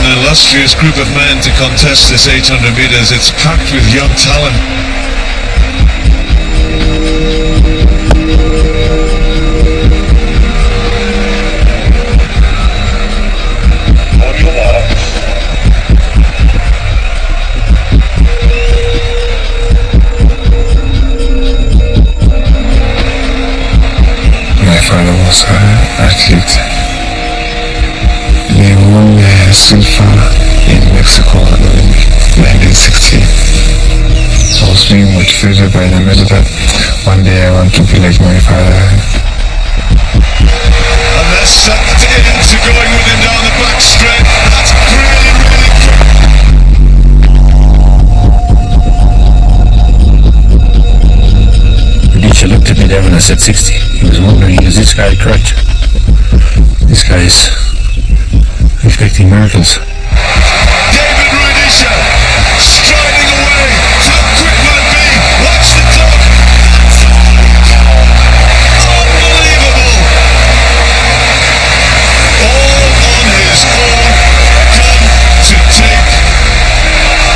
an illustrious group of men to contest this 800 metres. It's packed with young talent. My father was an athlete. He won silver in Mexico in 1960. I was being motivated by the medal that one day I want to be like my father. And they're sucked into going with him down the back straight. That's really, really quick. Rudisha looked at me there when I said 60. He was wondering, is this guy correct? This guy's expecting miracles. David Rudisha striding away. How quick will it be? Watch the dog. Unbelievable. All on his own. Come to take.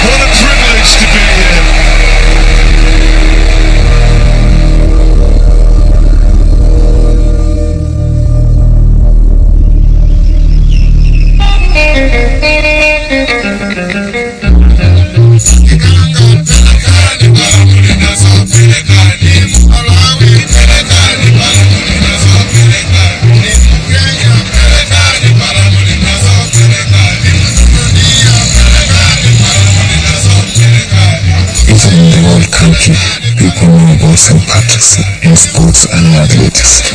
What a privilege to be here. Even in the whole country, people know about St. Patrick's in sports and athletics.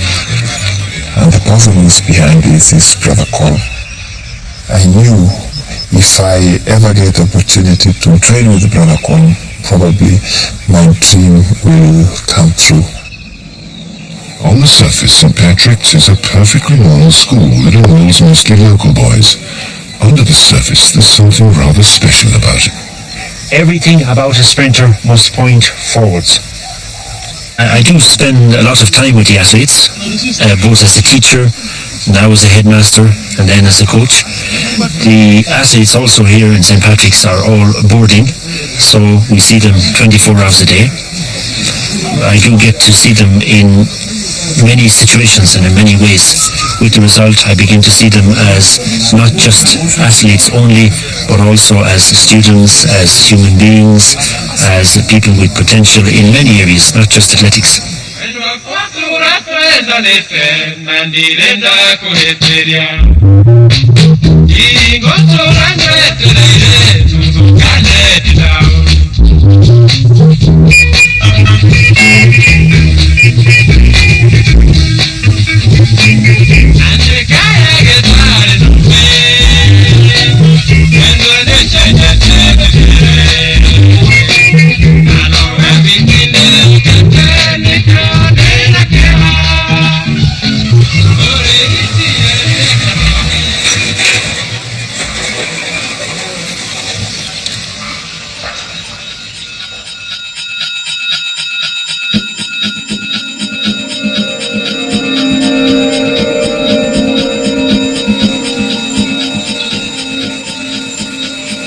And the person who's behind this is Brother Cole. I knew if I ever get the opportunity to train with Brother Cole, probably my dream will come true. On the surface, St. Patrick's is a perfectly normal school that enrolls mostly local boys. Under the surface, there's something rather special about it. Everything about a sprinter must point forwards. I do spend a lot of time with the athletes, both as a teacher, now as a headmaster, and then as a coach. The athletes also here in St. Patrick's are all boarding, so we see them 24 hours a day. I do get to see them in many situations and in many ways. With the result, I begin to see them as not just athletes only, but also as students, as human beings, as people with potential in many areas, not just athletics.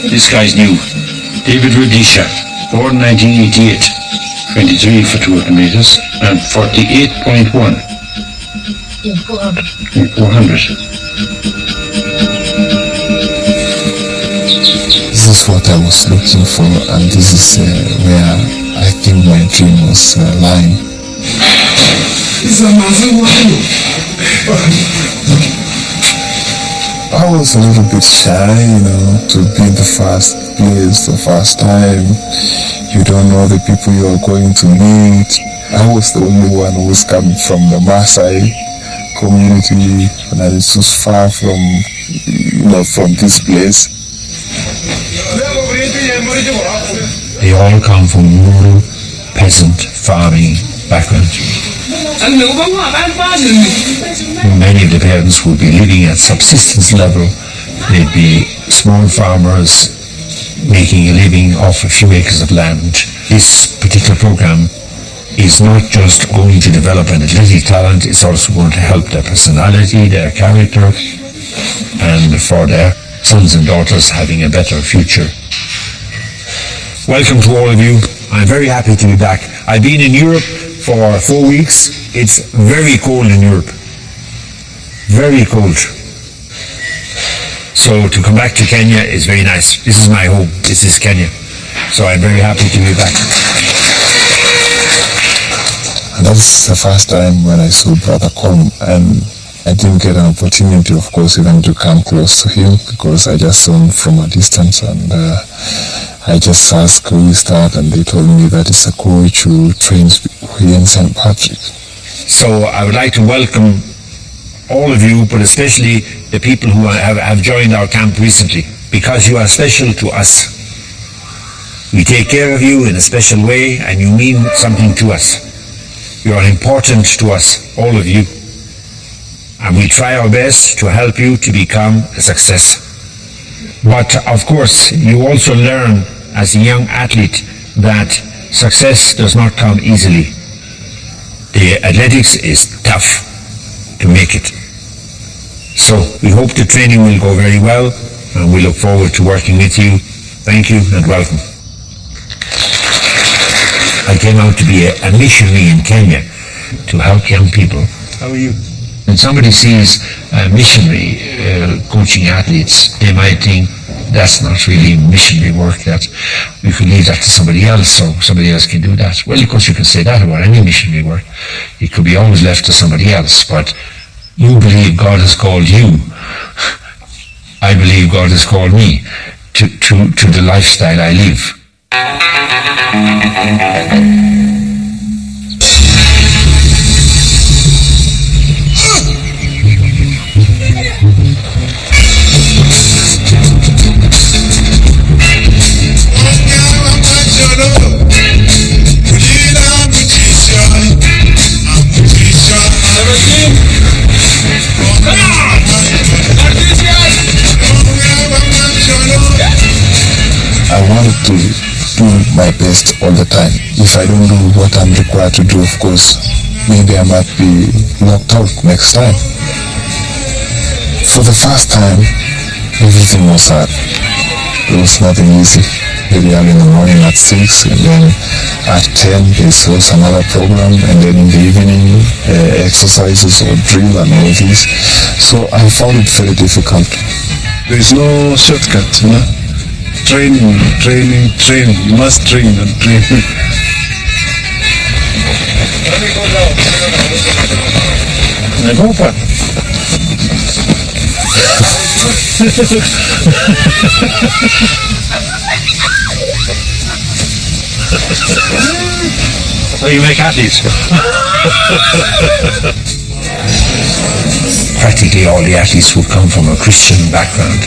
This guy's new. David Rudisha, born 1988, 23 for 200 meters and 48.1 in 400. in 400. This is what I was looking for, and this is where I think my dream was lying. I was a little bit shy, to be in the first place, the first time. You don't know the people you are going to meet. I was the only one who was coming from the Maasai community, and it was far from, from this place. They all come from rural, peasant, farming background. Many of the parents would be living at subsistence level. They'd be small farmers making a living off a few acres of land. This particular program is not just going to develop an athletic talent, it's also going to help their personality, their character, and for their sons and daughters having a better future. Welcome to all of you. I'm very happy to be back. I've been in Europe for 4 weeks. It's very cold in Europe. Very cold. So to come back to Kenya is very nice. This is my home. This is Kenya. So I'm very happy to be back. That's the first time when I saw Brother Colm, and I didn't get an opportunity, of course, even to come close to him because I just saw him from a distance, and I just asked who is that, and they told me that it's a coach who trains here in St. Patrick. So I would like to welcome all of you, but especially the people who have joined our camp recently, because you are special to us. We take care of you in a special way, and you mean something to us. You are important to us, all of you. And we try our best to help you to become a success. But of course, you also learn as a young athlete that success does not come easily. The athletics is tough to make it. So we hope the training will go very well, and we look forward to working with you. Thank you and welcome. I came out to be a missionary in Kenya to help young people. How are you? When somebody sees a missionary coaching athletes, they might think that's not really missionary work, that we could leave that to somebody else, so somebody else can do that. Well, of course you can say that about any missionary work. It could be always left to somebody else, but you believe God has called you. I believe God has called me to the lifestyle I live. I wanted to do my best all the time. If I don't do what I'm required to do, of course, maybe I might be knocked out next time. For the first time, everything was hard. It was nothing easy. Very early in the morning at 6, and then at 10 there's also another program, and then in the evening exercises or drill and all this. So I found it very difficult. There's no shortcut, you know. Training. You must train and train. So you make athletes. Practically all the athletes would come from a Christian background.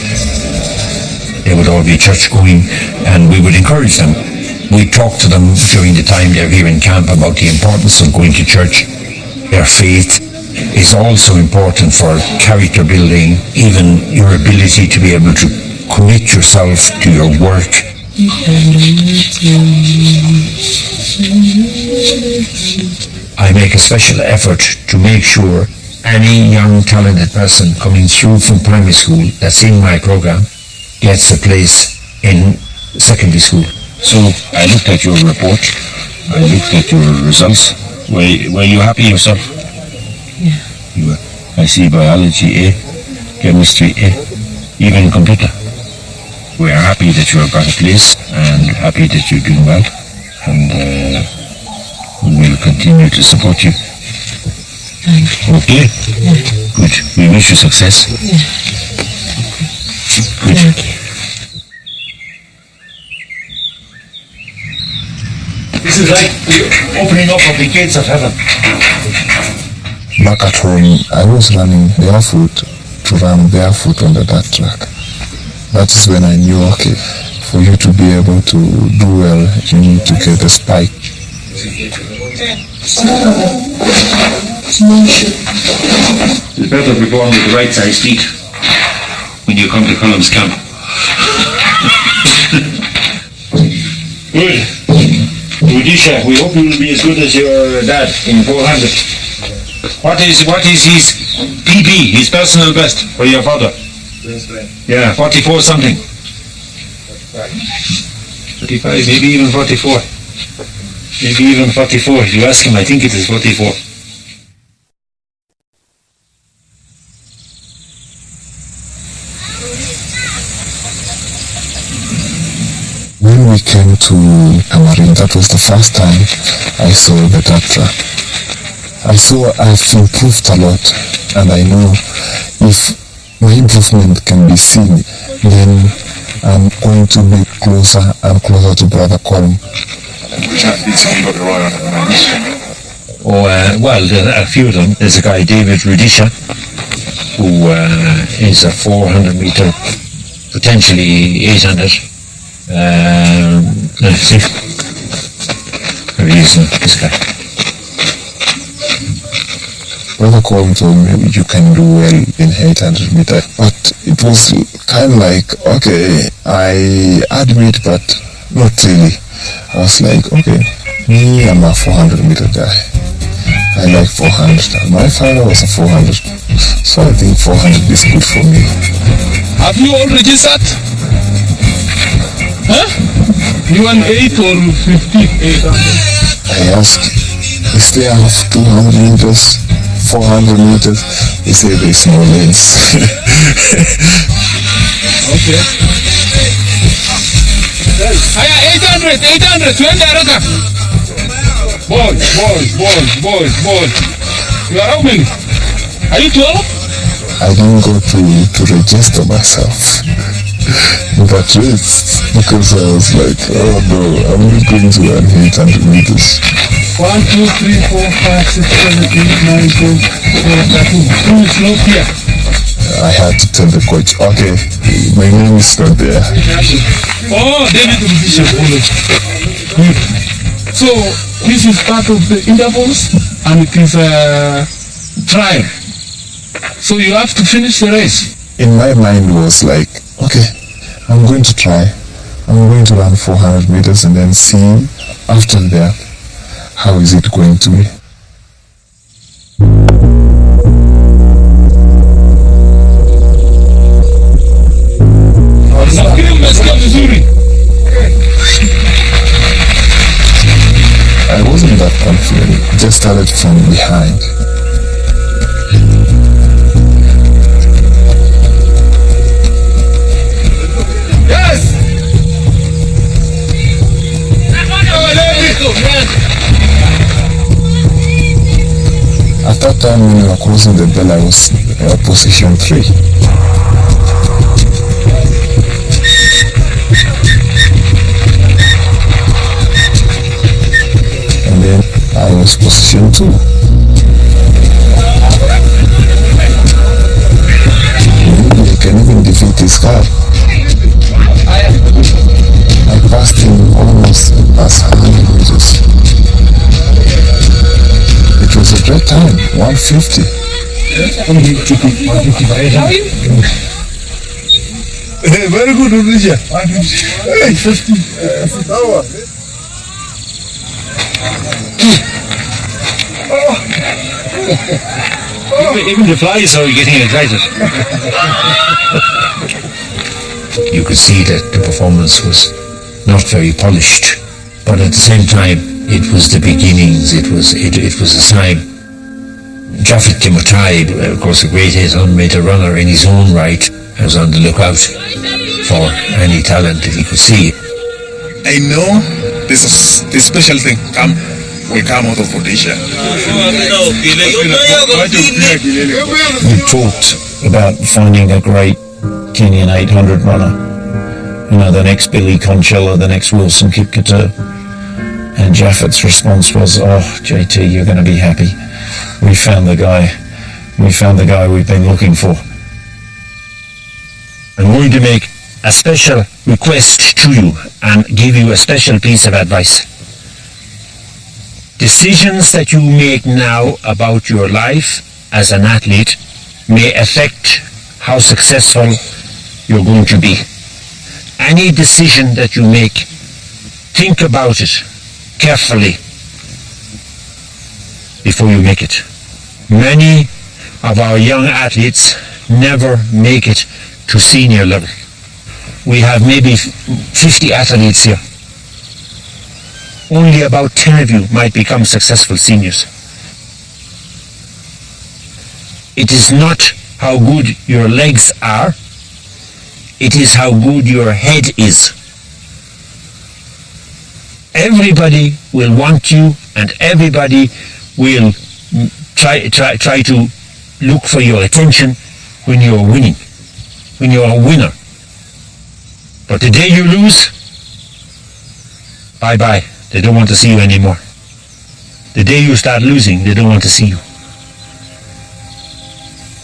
They would all be church-going, and we would encourage them. We'd talk to them during the time they're here in camp about the importance of going to church. Their faith is also important for character building, even your ability to be able to commit yourself to your work. I make a special effort to make sure any young talented person coming through from primary school that's in my program gets a place in secondary school. So I looked at your report, I looked at your results. Were you happy yourself? Yeah. You were. I see biology A, chemistry A, even computer. We are happy that you have got a place and happy that you're doing well, and we will continue to support you. Thank you. Okay? Yeah. Good. We wish you success. Yeah. Good. Thank you. This is like the opening up of the gates of heaven. Back at home, I was running barefoot, to run barefoot on the dirt track. That is when I knew, okay, for you to be able to do well, you need to get a spike. It's better to be born with the right size feet when you come to Colum's camp. Good. Rudisha, we hope you will be as good as your dad in 400. What is his PB, his personal best, for your father? Yeah, 44 something. 35, maybe even 44. Maybe even 44. If you ask him, I think it is 44. When we came to Amarin, that was the first time I saw the doctor. I saw I've improved a lot, and I know if my improvement can be seen, then I'm going to be closer and closer to Brother Colm. Which athletes have you got your eye on at the moment? Well, a few of them. There's a guy, David Rudisha, who is a 400 meter, potentially 800. Let's see. Very easy, this guy. Brother Colm told me you can do well in 800 meter, but it was kind of like, okay, I admit, but not really. I was like, okay, me, I'm a 400 meter guy. I like 400. My father was a 400, so I think 400 is good for me. Have you all registered? Huh? You want 8 or 50? 800. I asked, is there 200 meters, 400 meters? He said there's no lanes. Okay. 800, 20 Boys. You are how many? Are you 12? I didn't go to register myself in that race because I was like, oh no, I'm not going to run 800 meters. 1, 2, 3, 4, 5, 6, 7, 8, 9, 10, 12, 13. Slow here. I had to tell the coach, okay, my name is not there. Oh, David Rudisha. Good. So this is part of the intervals, and it is a trial. So you have to finish the race. In my mind was like, okay, I'm going to try. I'm going to run 400 meters and then see after that, how is it going to be? I wasn't that confident, just started from behind. Yes! At that time when we were crossing the bell, I was position 3. And then I was position 2. Maybe I can even defeat this guy. I passed him almost past 100 meters. It was a great time, 150. Very good, Rudisha. Hey, 50. Even the flies are getting excited. You could see that the performance was not very polished, but at the same time, it was the beginnings. It was a sign. Jaffet Timotai, of course, a great 800 meter runner in his own right, was on the lookout for any talent that he could see. I know this special thing will come out of Rudisha. We talked about finding a great Kenyan 800 runner. You know, the next Billy Conchella, the next Wilson Kipketer. And Jaffet's response was, oh, JT, you're going to be happy. We found the guy. We found the guy we've been looking for. I'm going to make a special request to you and give you a special piece of advice. Decisions that you make now about your life as an athlete may affect how successful you're going to be. Any decision that you make, think about it carefully before you make it. Many of our young athletes never make it to senior level. We have maybe 50 athletes here. Only about 10 of you might become successful seniors. It is not how good your legs are, it is how good your head is. Everybody will want you, and everybody will try to look for your attention when you're winning, when you're a winner. But the day you lose, bye-bye. They don't want to see you anymore. The day you start losing, they don't want to see you.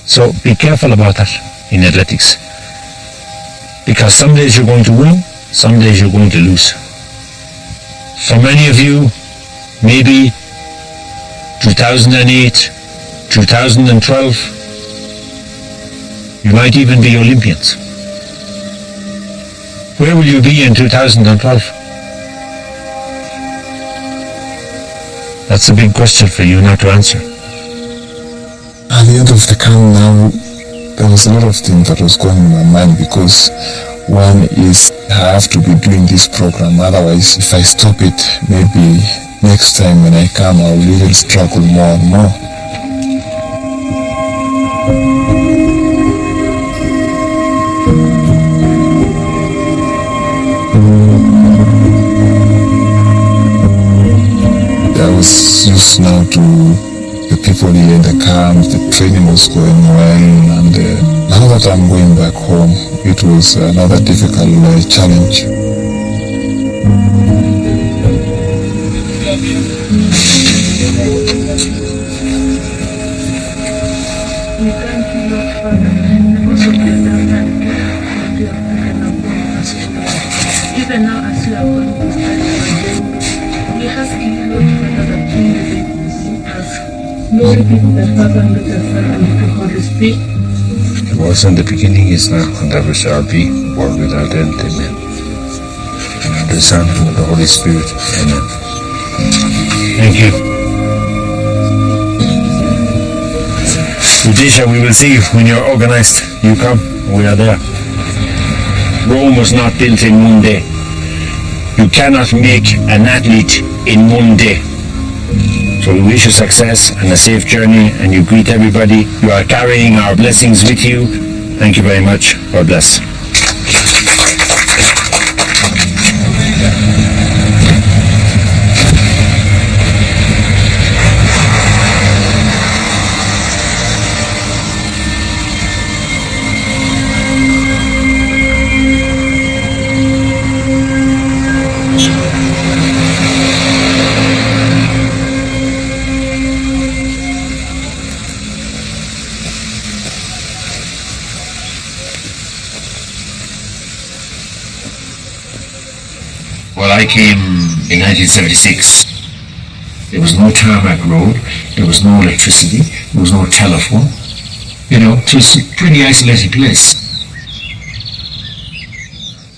So be careful about that in athletics. Because some days you're going to win, some days you're going to lose. For many of you, maybe 2008, 2012, you might even be Olympians. Where will you be in 2012? That's a big question for you not to answer. At the end of the camp now, there was a lot of things that was going in my mind, because one is I have to be doing this program, otherwise if I stop it, maybe next time when I come I will even struggle more and more. I was used now to the people here in the camp, the training was going well, and now that I'm going back home, it was another difficult challenge. We thank you, Lord Father, because of your love and care that you have taken upon us, Lord. Even now as we are going to start our journey, we ask you, Lord Father, that you may be with us. Glory be to the Father, and to the Son, and to the Holy Spirit. It was in the beginning, is now, and ever shall be, world without end. Amen. And of the Son, and of the Holy Spirit. Amen. Thank you. Rudisha, we will see you when you're organized. You come, we are there. Rome was not built in one day. You cannot make an athlete in one day. So we wish you success and a safe journey, and you greet everybody. You are carrying our blessings with you. Thank you very much. God bless. Well, I came in 1976. There was no tarmac road, there was no electricity, there was no telephone. You know, it was a pretty isolated place.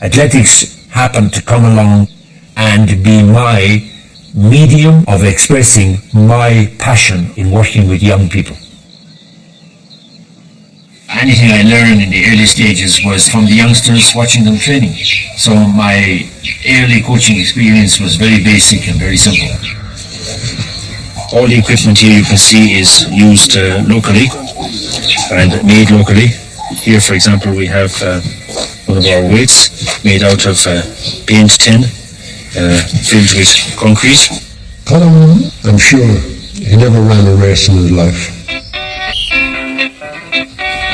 Athletics happened to come along and be my medium of expressing my passion in working with young people. Anything I learned in the early stages was from the youngsters, watching them training. So my early coaching experience was very basic and very simple. All the equipment here you can see is used locally and made locally. Here, for example, we have one of our weights made out of paint tin filled with concrete. Adam, I'm sure he never ran a race in his life.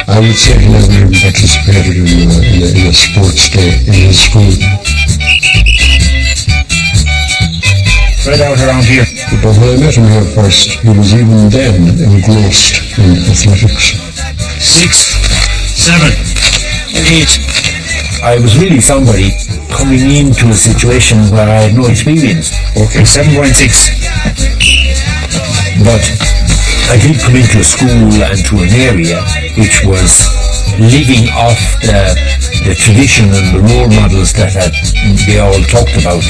I would say he never even participated in a sports day in his school. Spread out around here. But when I met him here first, he was even then engrossed in athletics. 6, 7, 8. I was really somebody coming into a situation where I had no experience. Okay. 7.6. But I did come into a school and to an area which was living off the tradition and the role models that they all talked about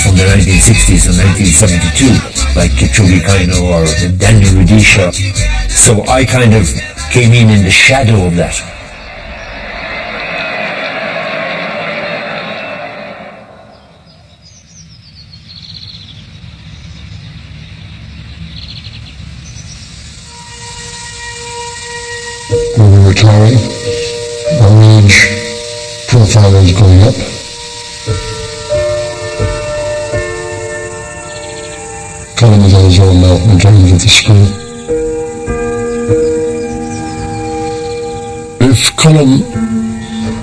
from the 1960s and 1972, like Kipchoge Kaino or Daniel Rudisha. So I kind of came in the shadow of that. retiring. Our age profile is going up. Colin is on his own now in terms of the school. If Colin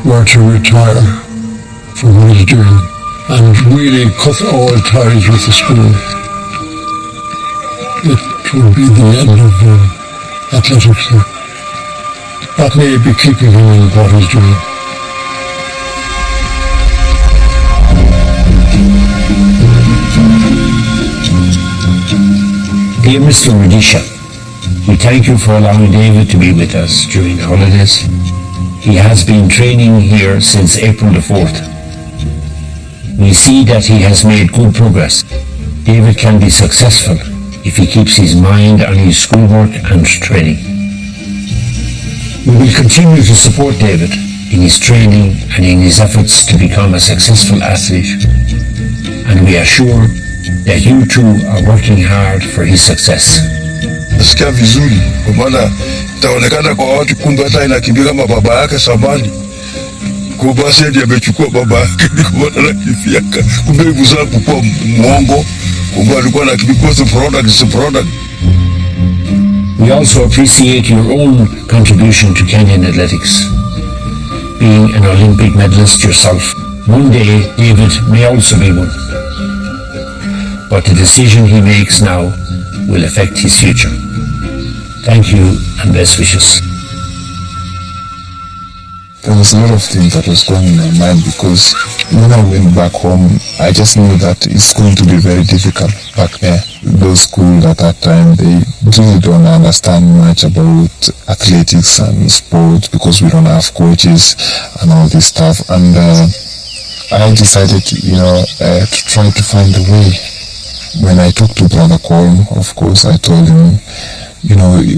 were to retire from what he's doing and really cut all ties with the school, it would be the end of athletics. That may be keeping him in what he's doing. Dear Mr. Rudisha, we thank you for allowing David to be with us during the holidays. He has been training here since April the 4th. We see that he has made good progress. David can be successful if he keeps his mind on his schoolwork and training. We will continue to support David in his training and in his efforts to become a successful athlete. And we are sure that you two are working hard for his success. Nasikia vizuri kwa maana itaonekana kwa watu kumbe hata inakimbia kama baba yake Samani. Kwa basi ndiye amechukua baba yake kwa maana anakifiaka. Kumbe mzaa kwa mwongo. Kumbe alikuwa anakimbia so product. We also appreciate your own contribution to Kenyan athletics. Being an Olympic medalist yourself, one day David may also be one. But the decision he makes now will affect his future. Thank you and best wishes. There was a lot of things that was going in my mind because when I went back home, I just knew that it's going to be very difficult back there. Those schools at that time, they really don't understand much about athletics and sports because we don't have coaches and all this stuff. And I decided, to try to find a way. When I talked to Brother Colm, of course, I told him,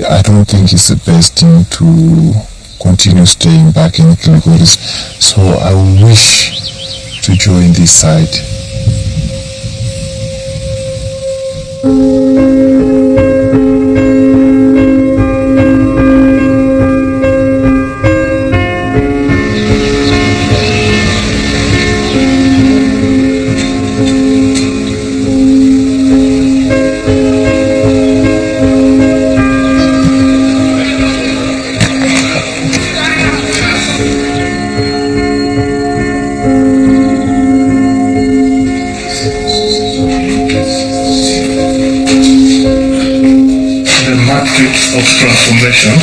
I don't think it's the best thing to continue staying back in Kilgoris. So I wish to join this side. Of transformation.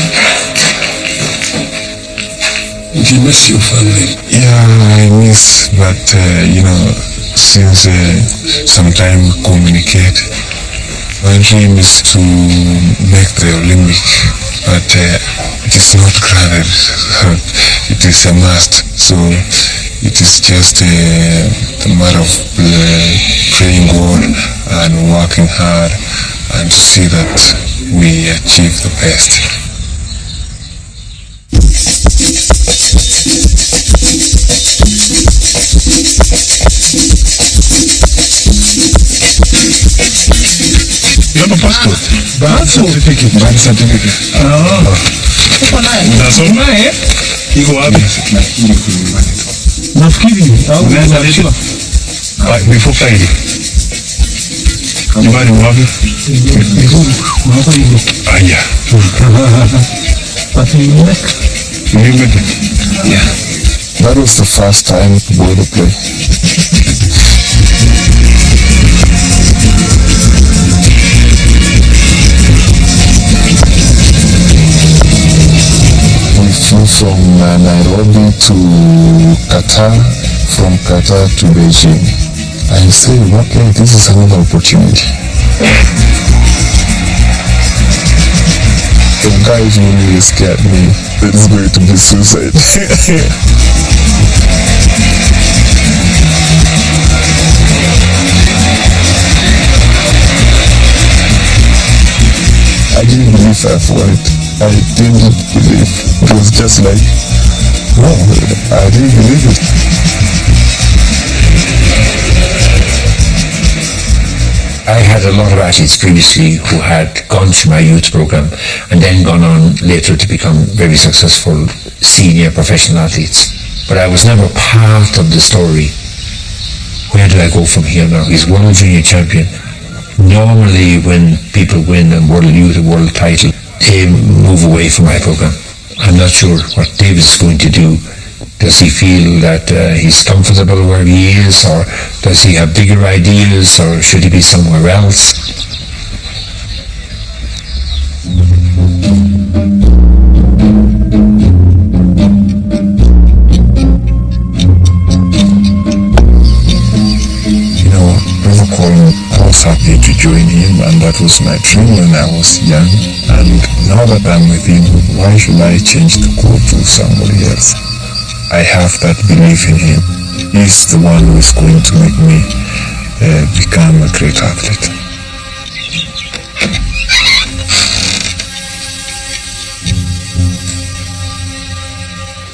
Do you miss your family? Yeah, I miss, but since some time we communicate, my dream is to make the Olympic, but it is not granted. It is a must. So it is just a matter of praying God and working hard and see that we achieve the best. You have a passport? Birth certificate. Unasoma iko wapi? Nafikiri Unaweza leta before Friday. Nyumbani wapi? Aya. But you met it? Yeah. That was the first time we were to play. We flew from Nairobi to Qatar, from Qatar to Beijing. I said, okay, this is another opportunity. The guys really scared me. It's going to be suicide. I didn't believe I've won it. I didn't believe. It was just like, no, I didn't believe it. I had a lot of athletes previously who had gone through my youth program and then gone on later to become very successful senior professional athletes. But I was never part of the story. Where do I go from here now? He's world junior champion. Normally when people win a world youth, a world title, they move away from my program. I'm not sure what David's going to do. Does he feel that he's comfortable where he is, or does he have bigger ideas, or should he be somewhere else? You know, Brother Colin, I was happy to join him, and that was my dream when I was young. And now that I'm with him, why should I change the code to somebody else? I have that belief in him. He's the one who is going to make me become a great athlete.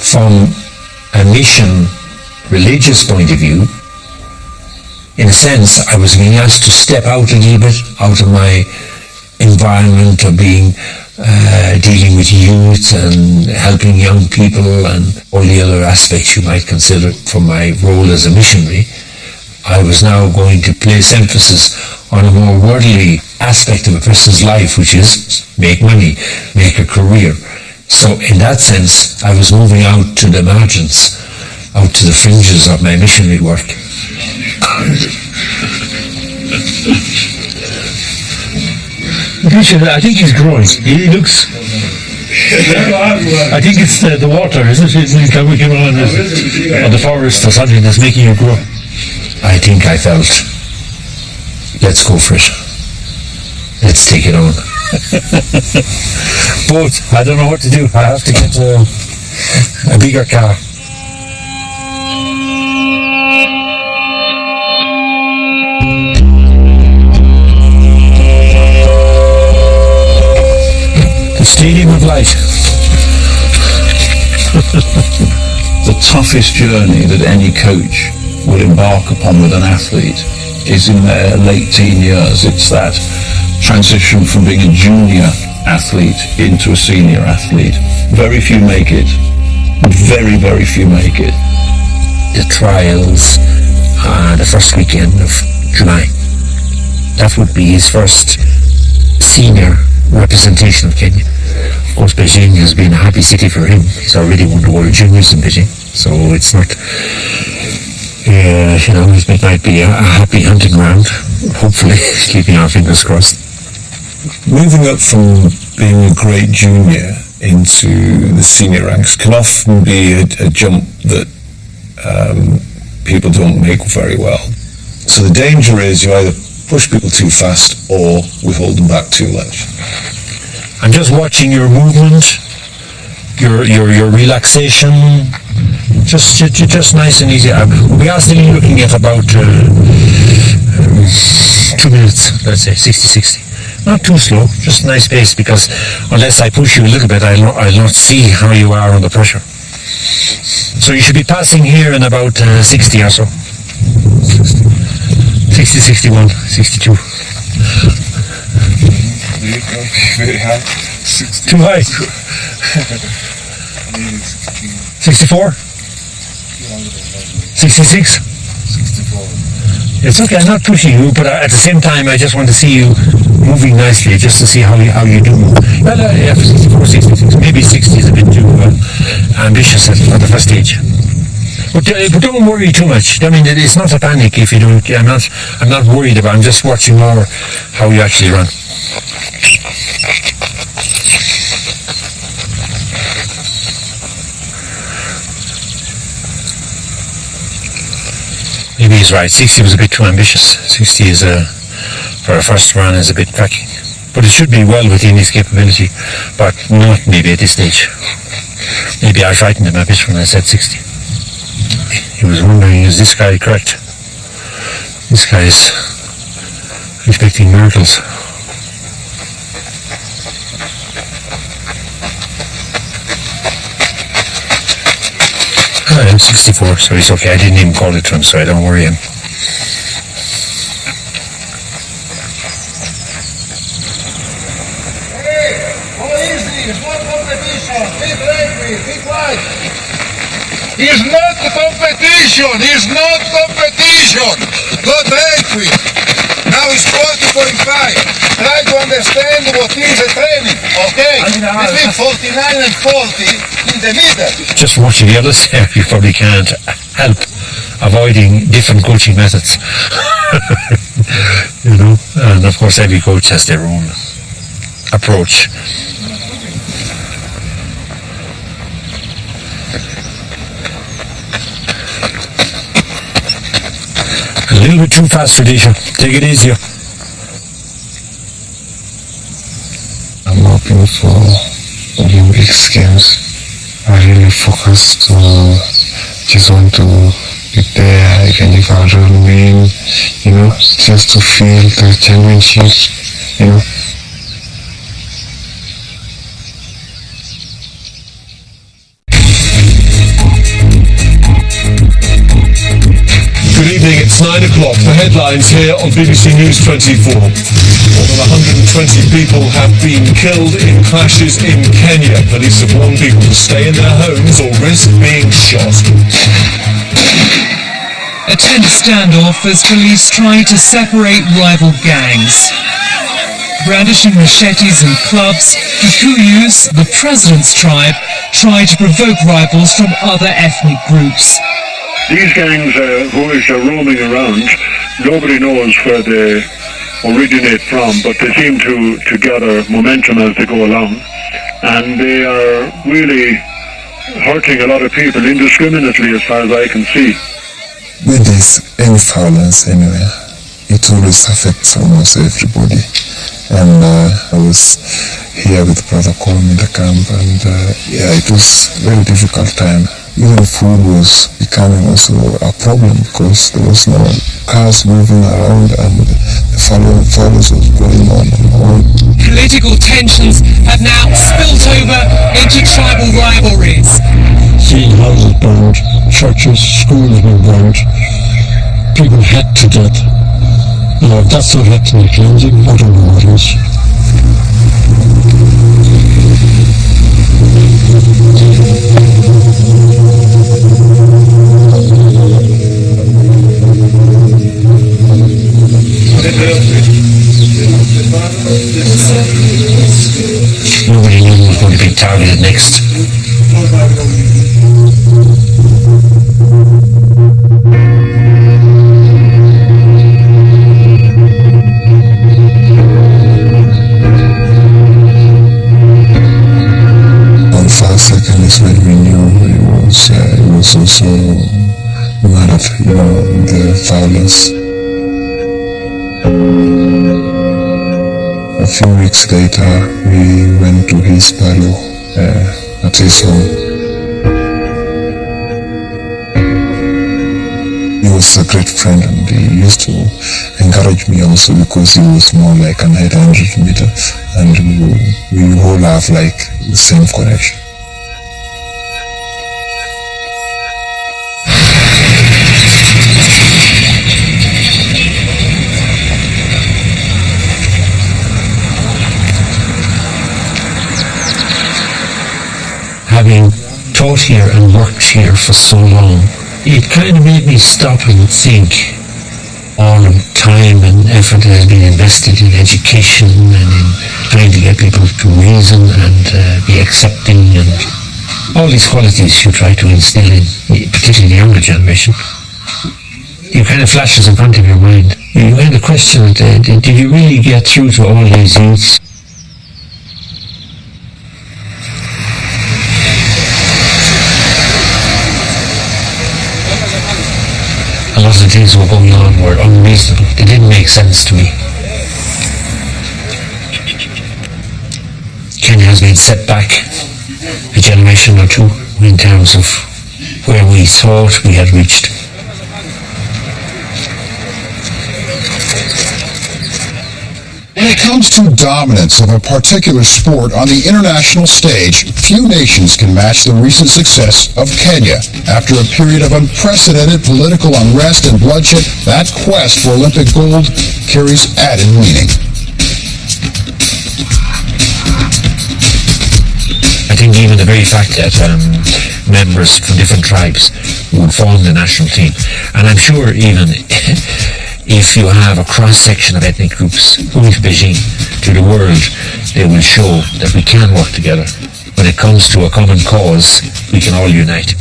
From a mission, religious point of view, in a sense, I was being asked to step out a little bit out of my environment of being dealing with youth and helping young people and all the other aspects you might consider from my role as a missionary. I was now going to place emphasis on a more worldly aspect of a person's life, which is make money, make a career. So in that sense, I was moving out to the margins, out to the fringes of my missionary work. Rudisha, I think he's growing. He looks. I think it's the water, isn't it? We came on the forest or something that's making you grow. I think I felt, let's go for it. Let's take it on. But I don't know what to do. I have to get a bigger car. Stadium of Light. The toughest journey that any coach will embark upon with an athlete is in their late teen years. It's that transition from being a junior athlete into a senior athlete. Very few make it. Very, very few make it. The trials, the first weekend of July. That would be his first senior representation of Kenya. Of course, Beijing has been a happy city for him. He's already won the World Juniors in Beijing, so it's not, it might be a happy hunting ground, hopefully, keeping our fingers crossed. Moving up from being a great junior into the senior ranks can often be a jump that people don't make very well. So the danger is you either push people too fast or withhold them back too much. I'm just watching your movement, your relaxation, just nice and easy. We are still looking at about 2 minutes, let's say 60. Not too slow, just nice pace, because unless I push you a little bit, I'll not see how you are under pressure. So you should be passing here in about 60 or so. 60, 61, 62. Very high. Too high. 64? 66? 64. It's okay, I'm not pushing you, but at the same time I just want to see you moving nicely, just to see how you do move. Well, yeah, 64, 66, maybe 60 is a bit too ambitious for the first stage. But don't worry too much. I mean, it's not a panic if you don't. I'm not worried about. I'm just watching more how you actually run. Maybe he's right. 60 was a bit too ambitious. 60 is for a first run is a bit cracking. But it should be well within his capability, but not maybe at this stage. Maybe I frightened him a bit when I said 60. He was wondering, is this guy correct? This guy is expecting miracles. I'm 64, so he's okay. I didn't even call it to him, so I don't worry him. It's not competition. It's not competition. Go tranquil. Now it's 40.5. Try to understand what is a training, okay? Between 49 and 40 in the middle. Just watching the others there, you probably can't help avoiding different coaching methods. You know, and of course every coach has their own approach. A little bit too fast, Rudisha. Take it easier. I'm hoping for Olympics Games. I really focused just want to be there, even if I don't win, you know, just to feel the championship, you know. Good evening, it's 9 o'clock. The headlines here on BBC News 24. More than 120 people have been killed in clashes in Kenya. Police have warned people to stay in their homes or risk being shot. A tense standoff as police try to separate rival gangs. Brandishing machetes and clubs, Kikuyus, the president's tribe, try to provoke rivals from other ethnic groups. These gangs who are roaming around, nobody knows where they originate from, but they seem to gather momentum as they go along. And they are really hurting a lot of people indiscriminately as far as I can see. When there's any violence anywhere, it always affects almost everybody. And I was here with Brother Colm in the camp, and yeah, it was a very difficult time. Even food was becoming also a problem because there was no cars moving around and the violence was going on and on. Political tensions have now spilt over into tribal rivalries. Seeing houses burned, churches, schools were burned, people hacked to death. Now, if that's not ethnic cleansing, I don't know what is. Nobody knew who was going to be targeted next. On 5 seconds when we knew it was also murdered, you know, the violence. A few weeks later, we went to his burial at his home. He was a great friend, and he used to encourage me also because he was more like an 800 meter, and we all have like the same connection. Having taught here and worked here for so long, it kind of made me stop and think all the time and effort that has been invested in education and in trying to get people to reason and be accepting and all these qualities you try to instill in, particularly the younger generation. You kind of flashes in front of your mind. You kind of question, did you really get through to all these youths? A lot of the things that were going on were unreasonable. They didn't make sense to me. Kenya has been set back a generation or two in terms of where we thought we had reached. When it comes to dominance of a particular sport on the international stage, few nations can match the recent success of Kenya. After a period of unprecedented political unrest and bloodshed, that quest for Olympic gold carries added meaning. I think even the very fact that members from different tribes would form the national team, and I'm sure even if you have a cross-section of ethnic groups going to Beijing, to the world, they will show that we can work together. When it comes to a common cause, we can all unite.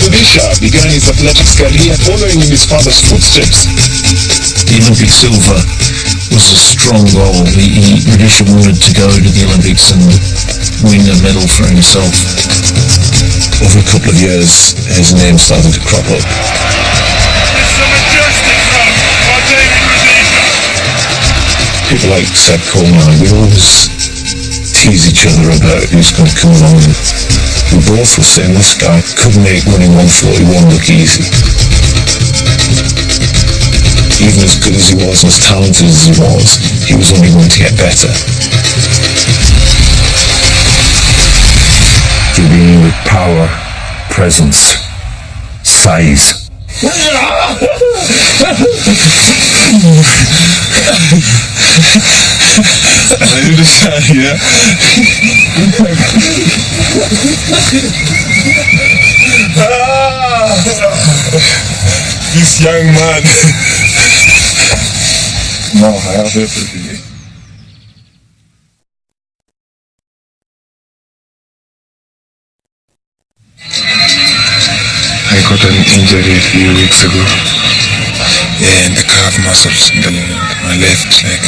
Rudisha began his athletics career following in his father's footsteps. The Olympic silver was a strong goal. Rudisha wanted to go to the Olympics and win a medal for himself. Over a couple of years, his name started to crop up. It's a majestic run by David Rudisha. People like Seb Coleman, we always tease each other about who's going to come along. We both were saying this guy could make running 141 look easy. Even as good as he was and as talented as he was only going to get better. To be with power, presence, size. I understand, yeah. This young man. No, I have everything. I got an injury a few weeks ago. Yeah, in the calf muscles in my left leg.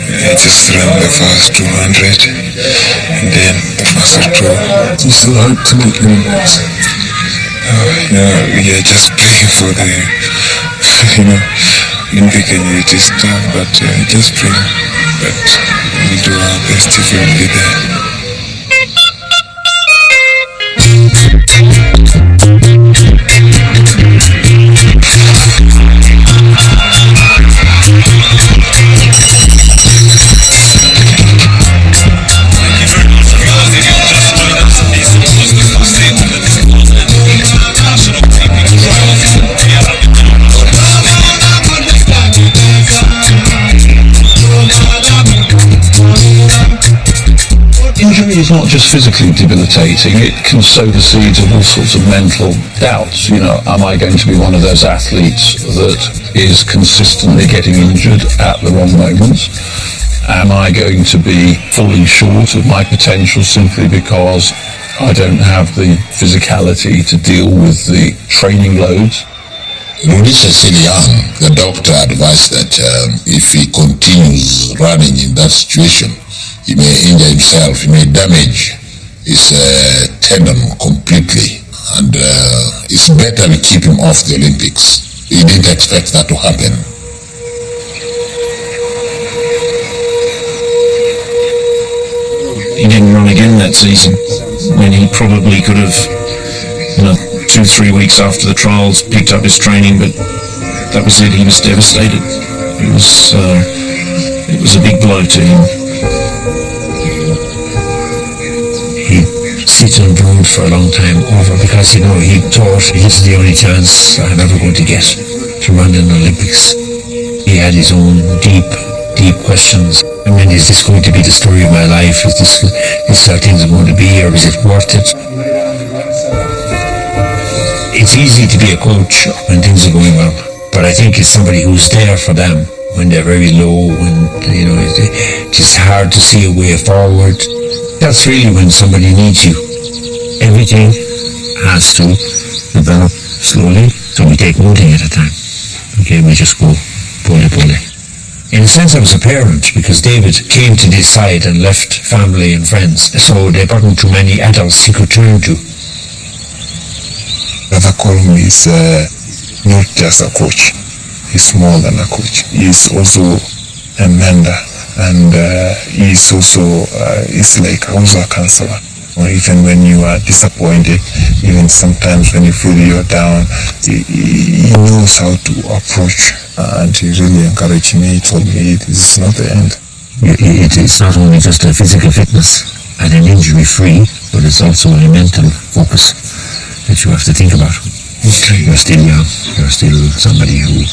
I just ran the first 200 and then the muscle tore. You still hope to make any moves? We are just praying for the, Olympic, it is tough, but just pray that we do our best if we will be there. Injury is not just physically debilitating, it can sow the seeds of all sorts of mental doubts. Am I going to be one of those athletes that is consistently getting injured at the wrong moments? Am I going to be falling short of my potential simply because I don't have the physicality to deal with the training loads? Rudisha is still young. The doctor advised that if he continues running in that situation, he may injure himself, he may damage his tendon completely, and it's better we keep him off the Olympics. He didn't expect that to happen. He didn't run again that season when he probably could have, 2-3 weeks after the trials, picked up his training, but that was it. He was devastated. It was a big blow to him. He sits on road for a long time over because he thought this is the only chance I'm ever going to get to run in the Olympics. He had his own deep questions. Is this going to be the story of my life? Is this how things are going to be, or is it worth it? It's easy to be a coach when things are going well, but I think it's somebody who's there for them when they're very low, when it's just hard to see a way forward. That's really when somebody needs you. Everything has to develop slowly, so we take one thing at a time. Okay, we just go bully. In a sense, I was a parent because David came to this side and left family and friends, so there weren't too many adults he could turn to. Brother Colm is not just a coach, he's more than a coach. He's also a mentor, and he's also it's like also a counselor. Or even when you are disappointed, even sometimes when you feel you're down, he knows how to approach, and he really encouraged me. He told me this is not the end. It's not only just a physical fitness and an injury-free, but it's also a mental focus that you have to think about. Okay. You're still young, you're still somebody who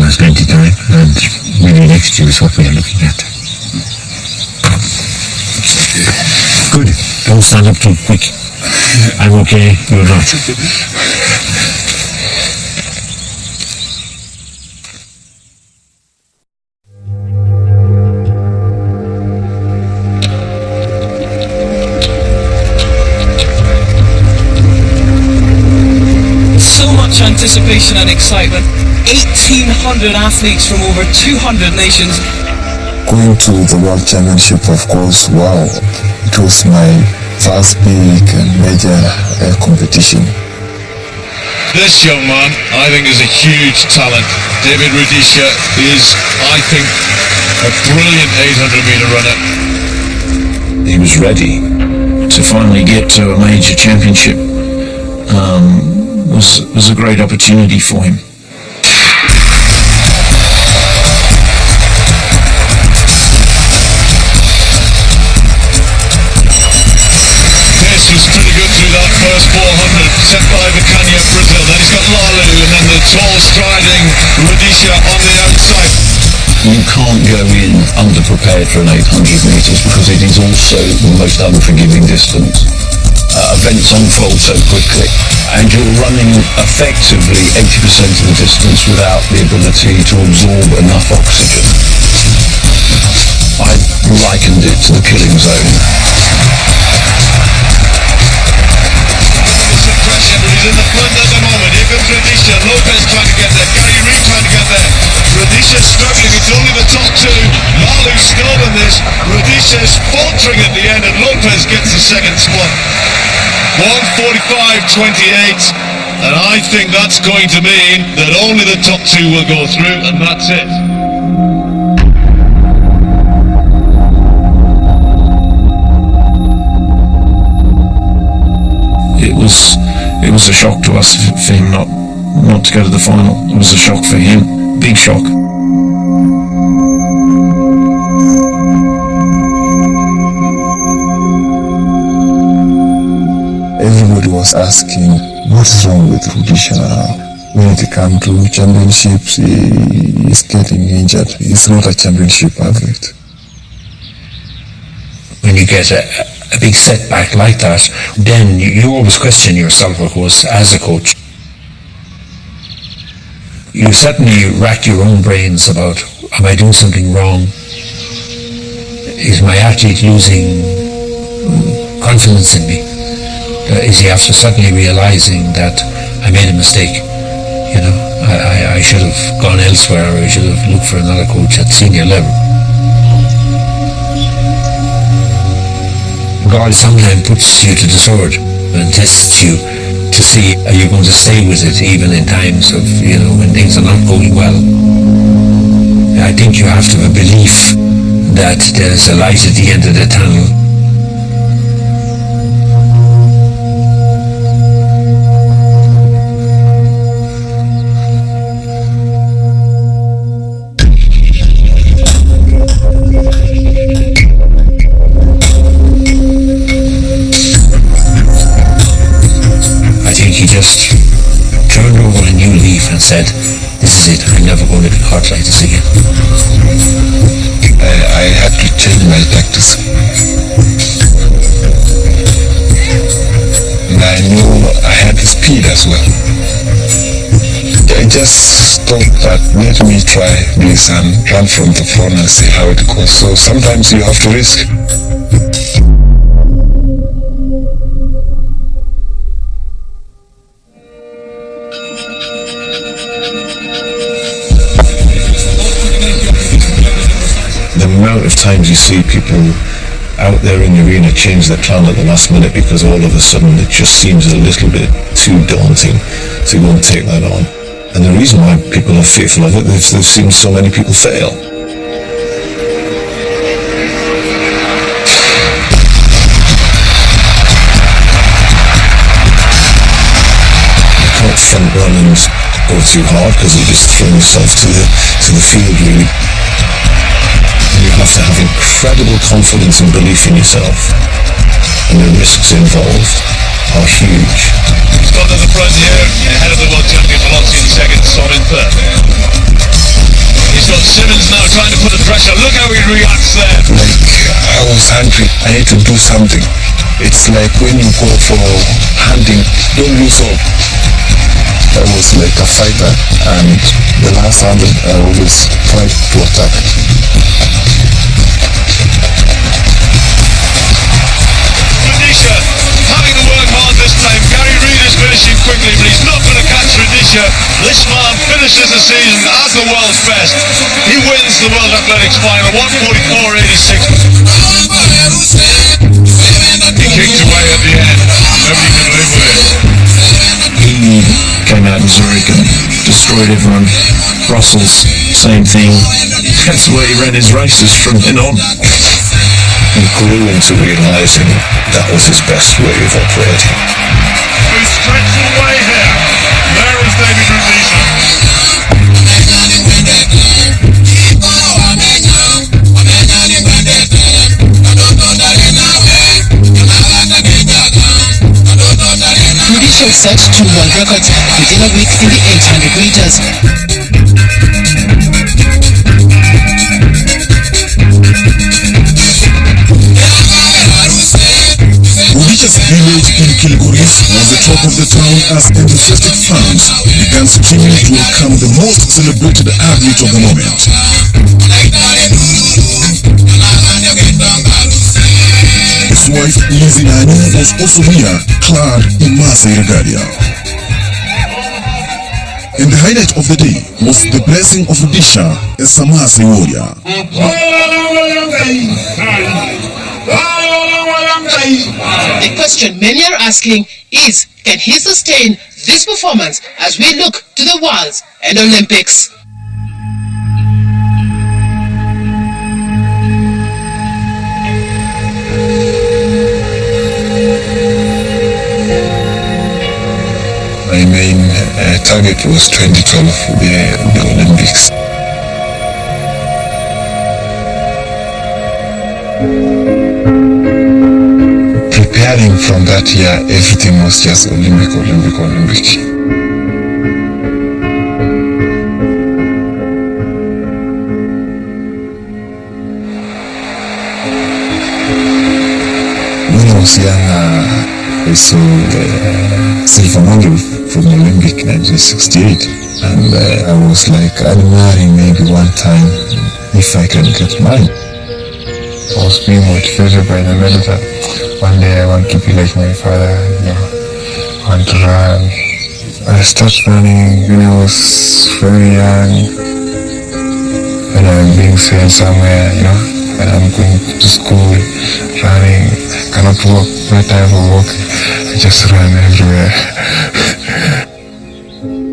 has plenty of time, and maybe next year is what we are looking at. Good. Don't stand up too quick. I'm okay, you're not. So much anticipation and excitement. 1,800 athletes from over 200 nations. Going to the World Championship, of course, wow, it was my first big and major competition. This young man, I think, is a huge talent. David Rudisha is, I think, a brilliant 800-meter runner. He was ready to finally get to a major championship. Was a great opportunity for him. This was pretty good through that first 400, set by Vicania, Brazil. Then he's got Lalu, and then the tall striding Rudisha on the outside. You can't go in underprepared for an 800 metres because it is also the most unforgiving distance. Events unfold so quickly, and you're running effectively 80% of the distance without the ability to absorb enough oxygen. I likened it to the killing zone. Some pressure, but he's in the front at the moment. Here comes Rudisha. Lopez trying to get there. Gary Reid trying to get there. Rudisha struggling. It's only the top two. Lalu still in this. Rudisha is faltering at the end, and Lopez gets the second spot. 1:45.28, and I think that's going to mean that only the top two will go through, and that's it. It was a shock to us for him not to go to the final. It was a shock for him, big shock. Everybody was asking, what is wrong with Rudisha now? When it comes to championships, he is getting injured. He's not a championship athlete. When you get a big setback like that, then you always question yourself, of course, as a coach. You certainly rack your own brains about, am I doing something wrong? Is my athlete losing confidence in me? Is he after suddenly realizing that I made a mistake? You know, I should have gone elsewhere, or I should have looked for another coach at senior level. God sometimes puts you to the sword and tests you to see are you going to stay with it even in times of, you know, when things are not going well. I think you have to have a belief that there's a light at the end of the tunnel. He just turned over a new leaf and said, this is it, I'm never going to be caught like this again. I had to change my tactics. And I knew I had the speed as well. I just thought that let me try this and run from the front and see how it goes. So sometimes you have to risk. The amount of times you see people out there in the arena change their plan at the last minute because all of a sudden it just seems a little bit too daunting to go and take that on. And the reason why people are fearful of it is they've seen so many people fail. You can't front run and go too hard because you just throw yourself to the field really. You have to have incredible confidence and belief in yourself, and the risks involved are huge. He's got to the front here, ahead of the world champion Velocity in second, Son in third. He's got Simmons now trying to put the pressure. Look how he reacts there. Like I was hungry. I had to do something. It's like when you go for hunting, don't lose hope. I was like a fighter, and the last 100 I always tried to attack. Rudisha having to work hard this time. Gary Reid is finishing quickly, but he's not going to catch Rudisha. This man finishes the season as the world's best. He wins the World Athletics final, 1:44.86. He kicked away at the end. Nobody could live with it. He came out in Zurich and destroyed everyone. Brussels, same thing. That's the way he ran his races from then on. He grew into realizing that was his best way of operating. Who's stretching away here? There is David Rudisha. Rudisha set two world records within a week in the 800 meters. Rudisha's village in Kilgoris was the talk of the town as enthusiastic fans began streaming to welcome the most celebrated athlete of the moment. His wife Lizzie Nani was also here, clad in Maasai regalia. And the highlight of the day was the blessing of Rudisha as a Maasai warrior. The question many are asking is, can he sustain this performance as we look to the Worlds and Olympics? My main target was 2012, the Olympics. Preparing from that year, everything was just Olympic. When I was young, I saw the silver medal from Olympic 1968, and I was like, I'll marry maybe one time if I can get married. I was being motivated by the medal that one day I want to be like my father, I want to run. I started running when I was very young, when I'm being sent somewhere, when I'm going to school, running, cannot walk, no time for walking, I just run everywhere.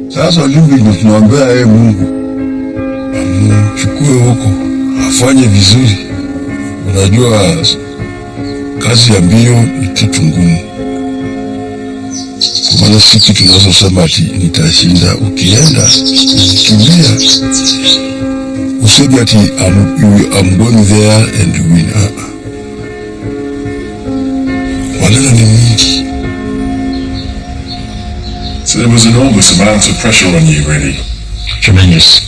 Sasa Olympic ndio tunaambia Mungu amchukue huko afanye vizuri. Unajua kazi ya mbio ni kitu ngumu, kwa maana si kitu tunazosema ati nitashinda. Ukienda ukikimbia useme ati I'm going there and win. Maneno ni mingi. So there was an enormous amount of pressure on you, really. Tremendous.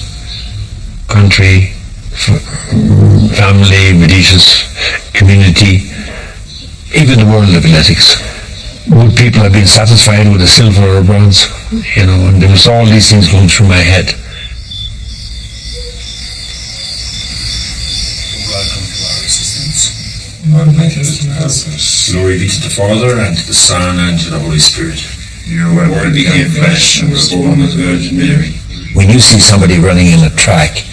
Country, family, Rudisha's community, even the world of athletics. Would people have been satisfied with a silver or a bronze? And there was all these things going through my head. Glory be to the Father, and to the Son, and to the Holy Spirit. You were worthy of flesh and was born of the Virgin Mary. When you see somebody running in a track,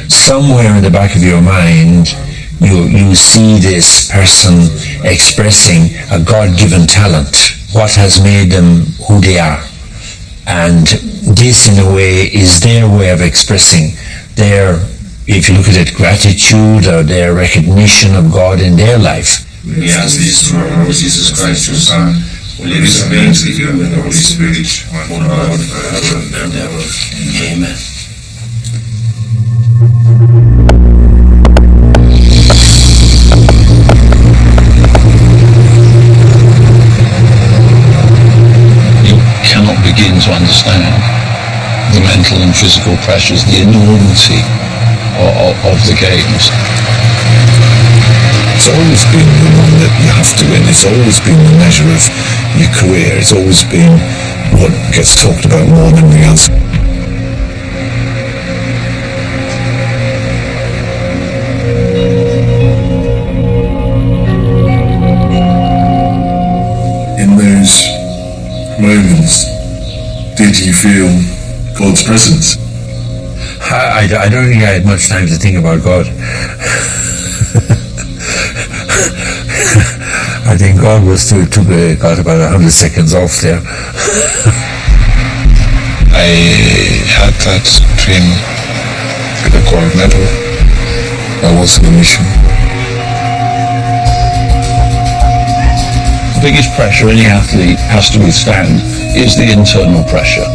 somewhere in the back of your mind, you see this person expressing a God-given talent, what has made them who they are. And this, in a way, is their way of expressing their, if you look at it, gratitude or their recognition of God in their life. We ask this through our Lord Jesus Christ, your Son, who lives and reigns with you with the Holy Spirit, one God, forever and ever. Amen. You cannot begin to understand the mental and physical pressures, the enormity of the games. It's always been the one that you have to win. It's always been the measure of your career. It's always been what gets talked about more than anything else. In those moments, did you feel God's presence? I don't think I had much time to think about God. I think God got about 100 seconds off there. I had that dream with a gold medal. That was the mission. The biggest pressure any athlete has to withstand is the internal pressure.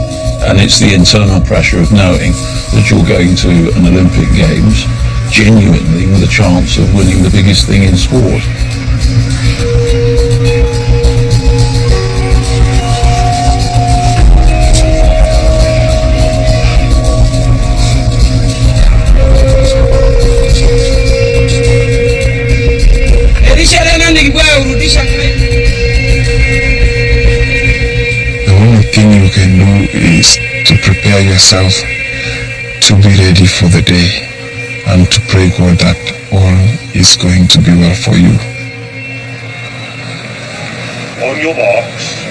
And it's the internal pressure of knowing that you're going to an Olympic Games genuinely with a chance of winning the biggest thing in sport. The only thing you can do is to prepare yourself to be ready for the day and to pray God that all is going to be well for you. On your marks.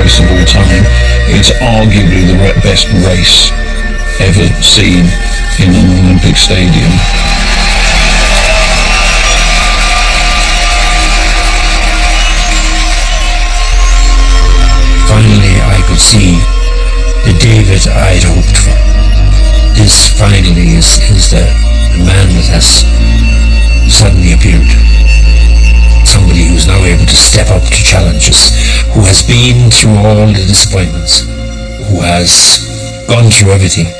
race of all time. It's arguably the best race ever seen in an Olympic stadium. Finally, I could see the David I'd hoped for. This finally is the man that has suddenly appeared. Somebody who's now able to step up to challenges, who has been through all the disappointments, who has gone through everything.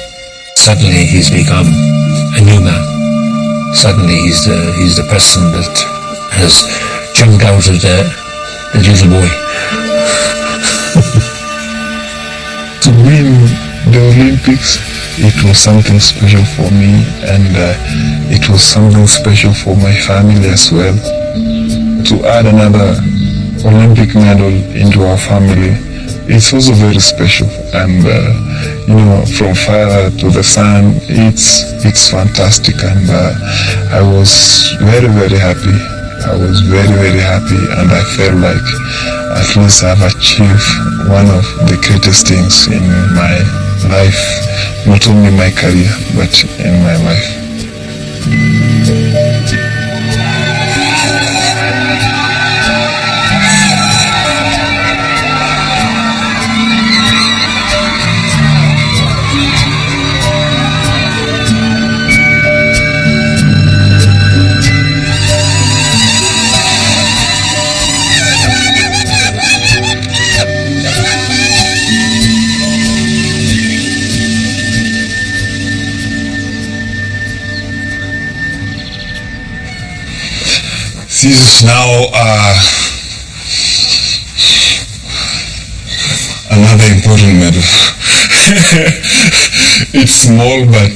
Suddenly he's become a new man. Suddenly he's the person that has jumped out of the little boy. To win the Olympics, it was something special for me, and it was something special for my family as well. To add another Olympic medal into our family it's also very special. And from father to the son, it's fantastic. And I was very, very happy. I was very, very happy, and I felt like at least I've achieved one of the greatest things in my life, not only my career, but in my life. This is now another important medal. It's small, but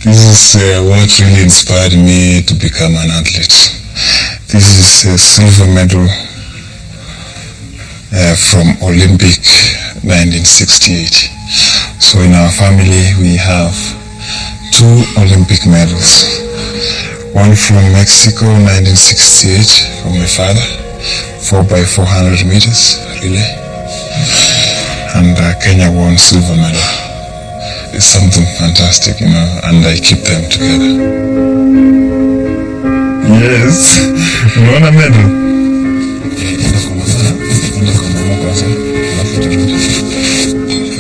this is what really inspired me to become an athlete. This is a silver medal from Olympic 1968. So in our family we have 2 Olympic medals. One from Mexico, 1968, from my father, 4x400 meters relay, and Kenya won silver medal. It's something fantastic, and I keep them together. Yes, won a medal.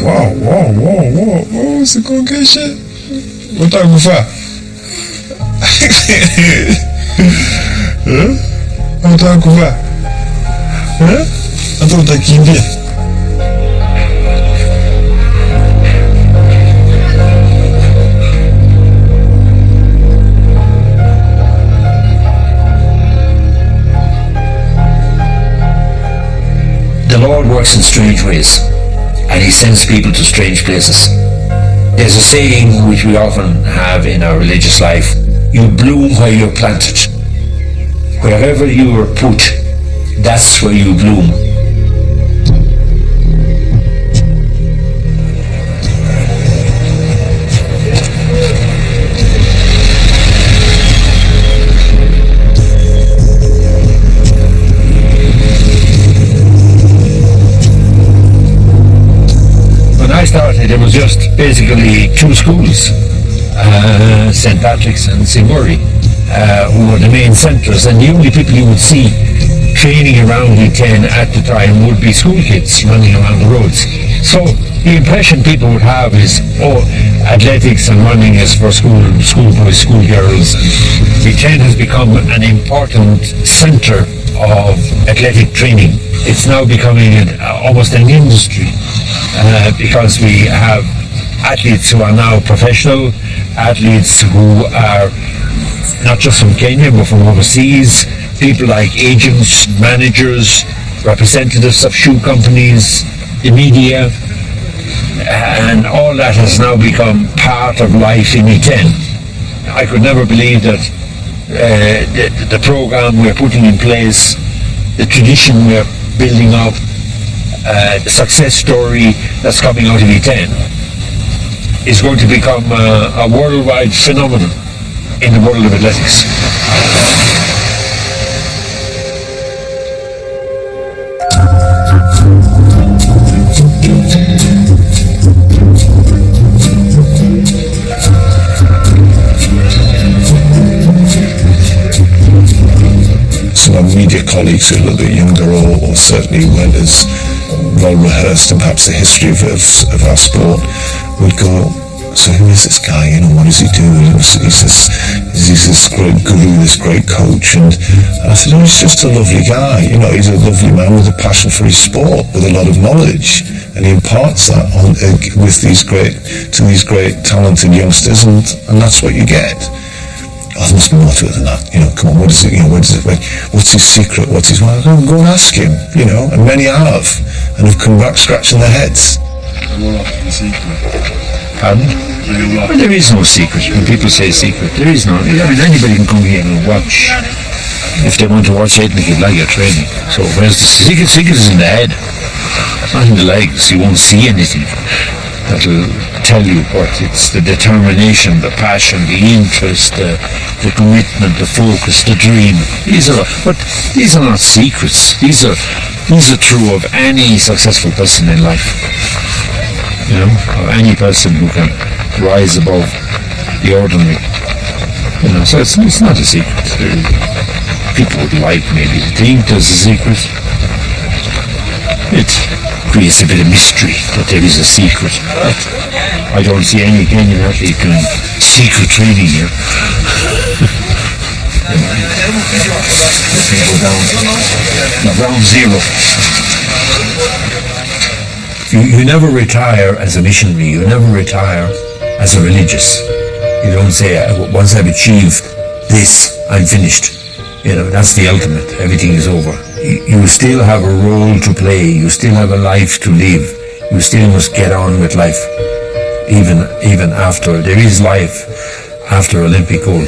Wow, sikuongeshe. Utakufa. Unataka kuvaa? Hata utakimbia. The Lord works in strange ways, and He sends people to strange places. There's a saying which we often have in our religious life: you bloom where you're planted. Wherever you are put, that's where you bloom. When I started, there was just basically 2 schools. St. Patrick's and St. Murray, who were the main centres, and the only people you would see training around E10 at the time would be school kids running around the roads. So the impression people would have is, athletics and running is for schoolboys, schoolgirls. E10 has become an important centre of athletic training. It's now becoming almost an industry, because we have athletes who are now professional, athletes who are not just from Kenya but from overseas, people like agents, managers, representatives of shoe companies, the media, and all that has now become part of life in E10. I could never believe that the program we're putting in place, the tradition we're building up, the success story that's coming out of E10 is going to become a worldwide phenomenon in the world of athletics. Some of media colleagues who are a little bit younger or certainly weren't as well rehearsed in perhaps the history of our sport would go, so who is this guy, what does he do? He's this great guru, this great coach, and I said, he's just a lovely guy, he's a lovely man with a passion for his sport, with a lot of knowledge, and he imparts that on with these great talented youngsters, and that's what you get. Oh, there must be more to it than that. Come on, what is it? What's his secret? What's his? Well, go and ask him. And many have, and have come back scratching their heads. Pardon? Well, there is no secret. When people say secret, there is no. Anybody can come here and watch. If they want to watch anything like your training. So where's the secret? Secret is in the head. not in the legs. You won't see anything that'll tell you what. It's the determination, the passion, the interest, the commitment, the focus, the dream. These are not secrets. These are true of any successful person in life. You know, of any person who can rise above the ordinary. You know, so it's not a secret. People would like maybe to think there's a secret. It creates a bit of mystery that there is a secret. But I don't see any Kenyan athlete doing secret training here. Let me go down. No, round zero. You never retire as a missionary. You never retire as a religious. You don't say, once I've achieved this, I'm finished. You know, that's the ultimate. Everything is over. You still have a role to play. You still have a life to live. You still must get on with life. Even after. There is life after Olympic gold.